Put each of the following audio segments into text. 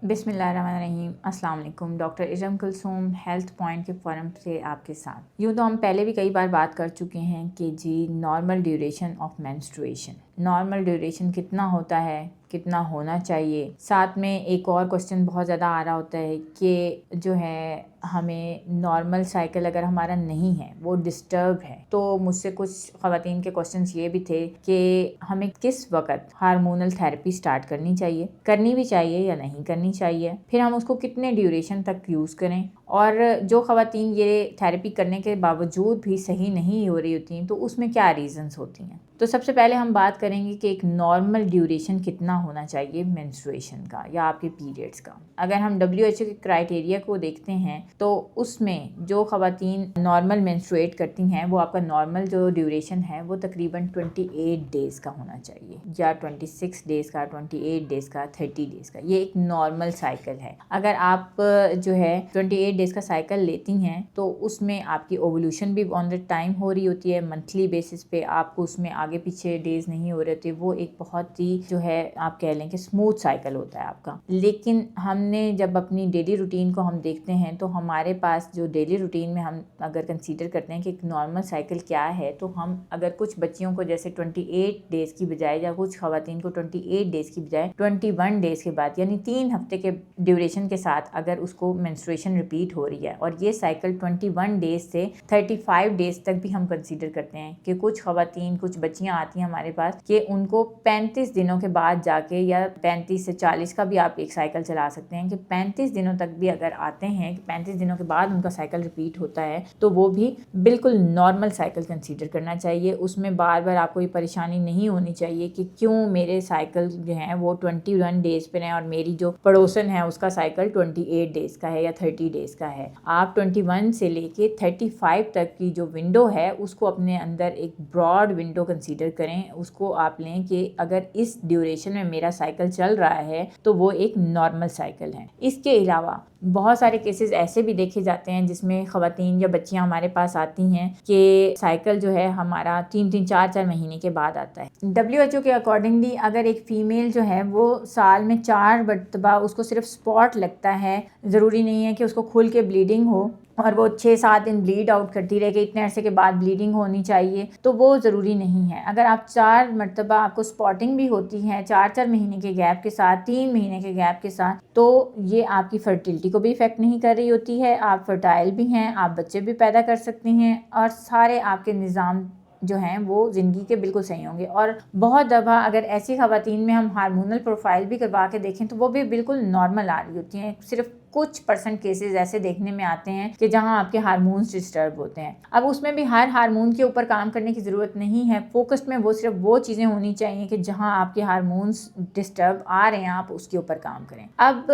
बिस्मिल्लाहिर्रहमानिर्रहीम, अस्सलाम वालेकुम। Doctor Iram Kulsoom health point के फोरम से आपके साथ। यूँ तो हम पहले भी कई बार बात कर चुके हैं कि जी normal duration of menstruation, normal duration कितना होता है, कितना होना चाहिए। साथ में एक और क्वेश्चन बहुत ज़्यादा आ रहा होता है कि जो है हमें नॉर्मल साइकिल अगर हमारा नहीं है, वो डिस्टर्ब है, तो मुझसे कुछ ख़वातीन के क्वेश्चंस ये भी थे कि हमें किस वक्त हार्मोनल थेरेपी स्टार्ट करनी भी चाहिए या नहीं करनी चाहिए, फिर हम उसको कितने ड्यूरेशन तक यूज़ करें, और जो ख़वातीन ये थेरेपी करने के बावजूद भी सही नहीं हो रही होती तो उसमें क्या रीज़न्स होती हैं। तो सबसे पहले हम बात करेंगे कि एक नॉर्मल ड्यूरेशन कितना होना चाहिए मेंस्ट्रुएशन का या आपके पीरियड्स का। अगर हम WHO के क्राइटेरिया को देखते हैं तो उसमें जो ख़वातीन नॉर्मल मेंस्ट्रुएट करती हैं वो आपका नॉर्मल जो ड्यूरेशन है वो तकरीबन 28 डेज़ का होना चाहिए, या 26 डेज़ का, 28 डेज़ का, 30 डेज़ का। ये एक नॉर्मल साइकिल है। अगर आप जो है 28 डेज़ का साइकिल लेती हैं तो उसमें आपकी ओवुलेशन भी ऑन द टाइम हो रही होती है, मंथली बेसिस पे आपको उसमें आगे पीछे डेज़ नहीं हो रहे थे। वो एक बहुत ही जो है आप कह लें कि स्मूथ साइकिल होता है आपका। लेकिन हमने जब अपनी डेली रूटीन को हम देखते हैं तो हमारे पास जो डेली रूटीन में हम अगर कंसीडर करते हैं कि एक नॉर्मल साइकिल क्या है, तो हम अगर कुछ बच्चियों को जैसे 28 डेज़ की बजाय या कुछ ख़वातीन को 28 डेज़ की बजाय 21 डेज़ के बाद यानी 3 हफ्ते के ड्यूरेशन के साथ अगर उसको मेंस्ट्रुएशन रिपीट हो रही है, और ये साइकिल 21 डेज़ से 35 डेज़ तक भी हम कंसीडर करते हैं कि कुछ ख़वातीन, कुछ बच्चियाँ आती हैं हमारे पास कि उनको 35 दिनों के बाद जाके, या 35 से 40 का भी आप एक साइकिल चला सकते हैं कि 35 दिनों तक भी अगर आते हैं, 35 दिनों के बाद उनका साइकिल रिपीट होता है, तो वो भी बिल्कुल नॉर्मल साइकिल कंसीडर करना चाहिए। उसमें बार बार आपको ये परेशानी नहीं होनी चाहिए कि क्यों मेरे साइकिल जो हैं वो 21 डेज़ पे हैं और मेरी जो पड़ोसन है उसका साइकिल 28 डेज़ का है या 30 डेज़ का है। आप 21 से लेके 35 तक की जो विंडो है उसको अपने अंदर एक ब्रॉड विंडो कंसीडर करें। उसको आप लें कि अगर इस ड्यूरेशन में मेरा साइकिल चल रहा है तो वो एक नॉर्मल साइकिल है। इसके अलावा बहुत सारे केसेस ऐसे भी देखे जाते हैं जिसमें ख़वातीन या बच्चियां हमारे पास आती हैं कि साइकिल जो है हमारा 3-3, 4-4 महीने के बाद आता है। WHO के अकॉर्डिंगली अगर एक फ़ीमेल जो है वो साल में 4 मरतबा उसको सिर्फ स्पॉट लगता है, ज़रूरी नहीं है कि उसको खुल के ब्लीडिंग हो और वो 6-7 दिन ब्लीड आउट करती रहे कि इतने अरसे के बाद ब्लीडिंग होनी चाहिए, तो वो ज़रूरी नहीं है। अगर आप 4 मरतबा आपको स्पॉटिंग भी होती है 4-4 महीने के गैप के साथ, 3 महीने के गैप के साथ, तो ये आपकी फर्टिलिटी को भी इफ़ेक्ट नहीं कर रही होती है। आप फर्टाइल भी हैं, आप बच्चे भी पैदा कर सकती हैं और सारे आपके निज़ाम जो हैं वो ज़िंदगी के बिल्कुल सही होंगे। और बहुत दफ़ा अगर ऐसी ख़वातीन में हम हार्मोनल प्रोफाइल भी करवा के देखें तो वो भी बिल्कुल नॉर्मल आ रही होती हैं। सिर्फ कुछ % केसेस ऐसे देखने में आते हैं कि जहां आपके हार्मोन्स डिस्टर्ब होते हैं। अब उसमें भी हर हार्मोन के ऊपर काम करने की ज़रूरत नहीं है। फोकस्ड में वो सिर्फ वो चीज़ें होनी चाहिए कि जहां आपके हार्मोन्स डिस्टर्ब आ रहे हैं आप उसके ऊपर काम करें। अब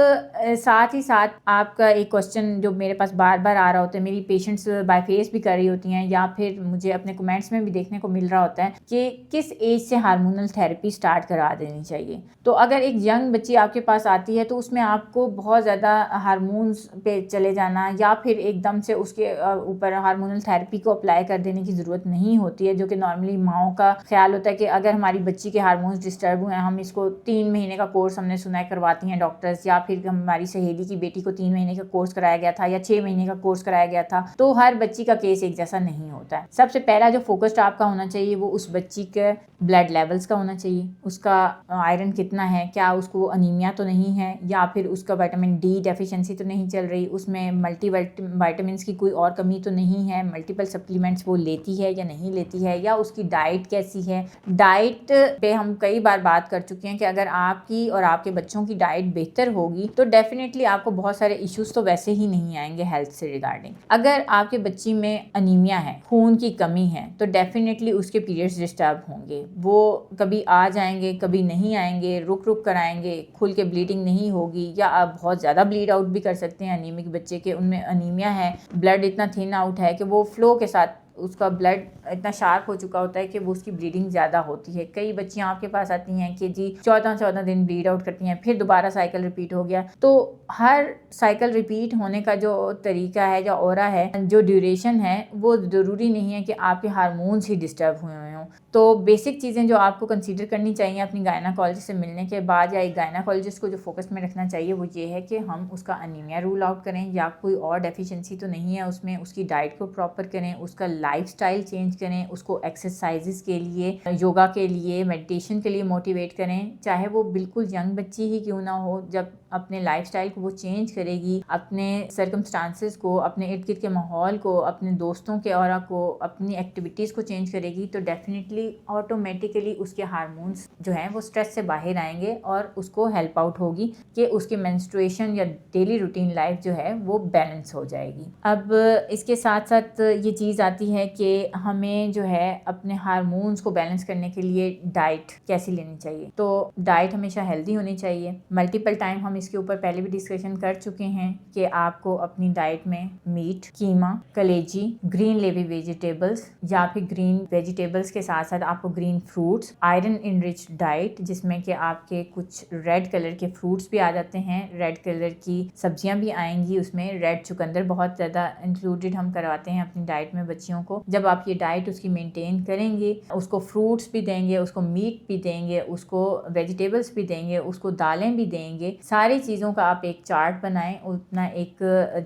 साथ ही साथ आपका एक क्वेश्चन जो मेरे पास बार बार आ रहा होता है, मेरी पेशेंट्स बाय फेस भी कर रही होती हैं या फिर मुझे अपने कमेंट्स में भी देखने को मिल रहा होता है कि किस एज से हार्मोनल थेरेपी स्टार्ट करा देनी चाहिए। तो अगर एक यंग बच्ची आपके पास आती है तो उसमें आपको बहुत ज़्यादा हार्मोन्स पे चले जाना या फिर एकदम से उसके ऊपर हार्मोनल थेरेपी को अप्लाई कर देने की ज़रूरत नहीं होती है, जो कि नॉर्मली माओं का ख्याल होता है कि अगर हमारी बच्ची के हार्मोन्स डिस्टर्ब हुए हैं, हम इसको 3 महीने का कोर्स हमने सुना है करवाती हैं डॉक्टर्स, या फिर हमारी सहेली की बेटी को 3 महीने का कोर्स कराया गया था या 6 महीने का कोर्स कराया गया था। तो हर बच्ची का केस एक जैसा नहीं होता है। सबसे पहला जो फोकस्ड आपका होना चाहिए वो उस बच्ची के ब्लड लेवल्स का होना चाहिए। उसका आयरन कितना है, क्या उसको अनीमिया तो नहीं है, या फिर उसका विटामिन डी डेफिशिएंसी तो नहीं चल रही, उसमें मल्टी विटामिन्स की कोई और कमी तो नहीं है, मल्टीपल सप्लीमेंट्स वो लेती है या नहीं लेती है, या उसकी डाइट कैसी है। डाइट पे हम कई बार बात कर चुके हैं कि अगर आपकी और आपके बच्चों की डाइट बेहतर होगी तो डेफिनेटली आपको बहुत सारे इश्यूज तो वैसे ही नहीं आएंगे हेल्थ से रिगार्डिंग। अगर आपके बच्ची में अनीमिया है, खून की कमी है, तो डेफिनेटली उसके पीरियड्स डिस्टर्ब होंगे। वो कभी आ जाएंगे, कभी नहीं आएंगे, रुक रुक कर आएंगे, खुल के ब्लीडिंग नहीं होगी, या आप बहुत ज़्यादा ब्लीड आउट भी कर सकते हैं। अनीमिक बच्चे के उनमें अनीमिया है, ब्लड इतना थिन आउट है कि वो फ्लो के साथ उसका ब्लड इतना शार्प हो चुका होता है कि वो उसकी ब्लीडिंग ज़्यादा होती है। कई बच्चियाँ आपके पास आती हैं कि जी 14-14 दिन ब्लीड आउट करती हैं, फिर दोबारा साइकिल रिपीट हो गया। तो हर साइकिल रिपीट होने का जो तरीका है, जो ऑरा है, जो ड्यूरेशन है, वो ज़रूरी नहीं है कि आपके हार्मोन्स ही डिस्टर्ब हुए हों। तो बेसिक चीज़ें जो आपको कंसीडर करनी चाहिए अपनी गायनाकोलॉजिस्ट से मिलने के बाद, या एक गायनाकोलॉजिस्ट को जो फोकस में रखना चाहिए वो ये है कि हम उसका अनीमिया रूल आउट करें या कोई और डेफिशिएंसी तो नहीं है उसमें, उसकी डाइट को प्रॉपर करें, उसका लाइफस्टाइल चेंज करें, उसको एक्सरसाइजेस के लिए, योगा के लिए, मेडिटेशन के लिए मोटिवेट करें। चाहे वो बिल्कुल यंग बच्ची ही क्यों ना हो, जब अपने लाइफस्टाइल को वो चेंज करेगी, अपने सर्कमस्टांसेस को, अपने इर्द गिर्द के माहौल को, अपने दोस्तों के ऑरा को, अपनी एक्टिविटीज़ को चेंज करेगी, तो डेफिनेटली ऑटोमेटिकली उसके हार्मोन्स जो हैं वो स्ट्रेस से बाहर आएंगे और उसको हेल्प आउट होगी कि उसकी मेंस्ट्रुएशन या डेली रूटीन लाइफ जो है वो बैलेंस हो जाएगी। अब इसके साथ साथ ये चीज़ आती है कि हमें जो है अपने हार्मोन्स को बैलेंस करने के लिए डाइट कैसी लेनी चाहिए। तो डाइट हमेशा हेल्दी होनी चाहिए। मल्टीपल टाइम हम इसके ऊपर पहले भी डिस्कशन कर चुके हैं कि आपको अपनी डाइट में मीट, कीमा, कलेजी, ग्रीन लेवी वेजिटेबल्स या फिर ग्रीन वेजिटेबल्स के साथ साथ आपको green fruits, iron enrich diet जिसमें कि आपके कुछ रेड कलर के फ्रूट्स भी आ जाते हैं, रेड कलर की सब्जियां भी आएंगी, उसमें रेड चुकंदर बहुत ज़्यादा इंक्लूडेड हम करवाते हैं अपनी डाइट में बच्चियों को। जब आप ये डाइट उसकी मेंटेन करेंगे, उसको फ्रूट्स भी देंगे, उसको मीट भी देंगे, उसको वेजिटेबल्स भी देंगे, उसको दालें भी देंगे, सारी चीज़ों का आप एक चार्ट बनाएं, उतना एक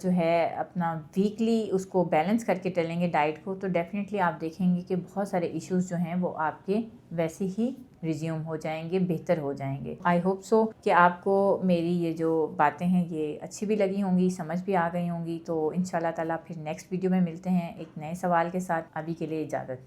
जो है अपना वीकली उसको बैलेंस करके चलेंगे डाइट को, तो डेफिनेटली आप देखेंगे कि बहुत सारे इश्यूज जो हैं वो आपके वैसे ही रिज्यूम हो जाएंगे, बेहतर हो जाएंगे। आई होप सो कि आपको मेरी ये जो बातें हैं ये अच्छी भी लगी होंगी, समझ भी आ गई होंगी। तो इंशाल्लाह ताला फिर नेक्स्ट वीडियो में मिलते हैं एक नए सवाल के साथ। अभी के लिए इजाज़त।